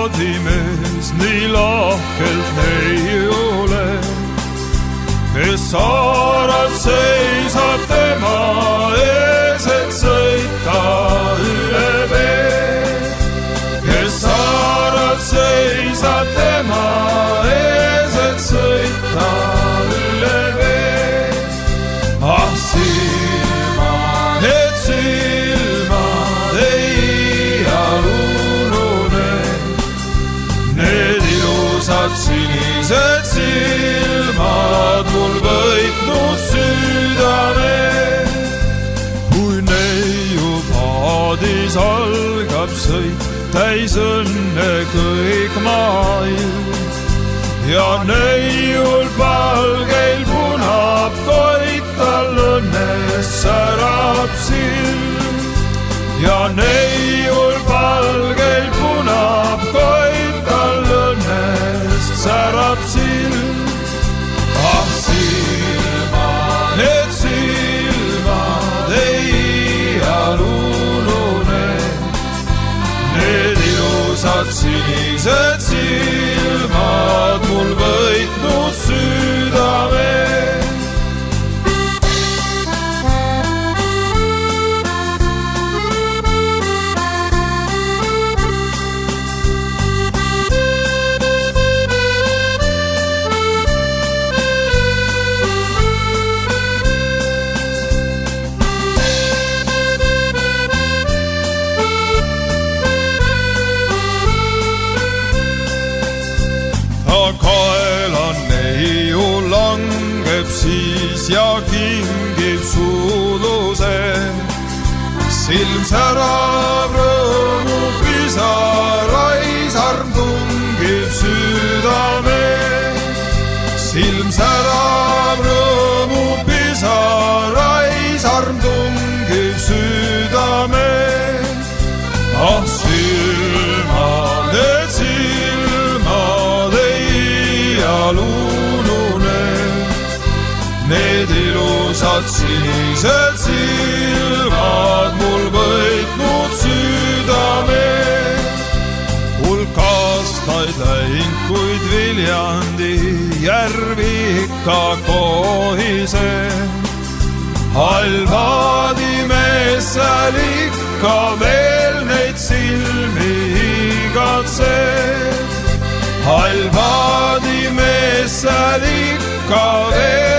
paadimees nii lahkelt neiule, kes saarel seisab tema ees, et sõita üle vee. Kes saarel seisab tema ees, et sõita üle vee. Ah, silmad, need silmad ei iialunune, need ilusad sinised silmad mul võitnud südame. Kui neiu paadis algab sõit, täis õnne kõik maailm, ja neiul palgeil punab koit, tal õnnes särab silm. Ja neiul palgeil punab koit, tal õnnes särab silm. Ah, silmad, need silmad ei iialunune, need ilusad sinised silmad mul võitnud südame. Kaela neiu langeb siis ja kingib suudluse. Silm särab rõõmu pisarais, arm tungib südame. Silm särab rõõmu pisarais, arm tungib südame. Ah, silmad, need silmad iialunune, need ilusad sinised silmad mul võitnud südame. Hulk aastaid läinud, kuid Viljandi järvi ikka kohiseb. Hall paadimees seal ikka veel neid silmi igatseb. Hall paadimees seal ikka veel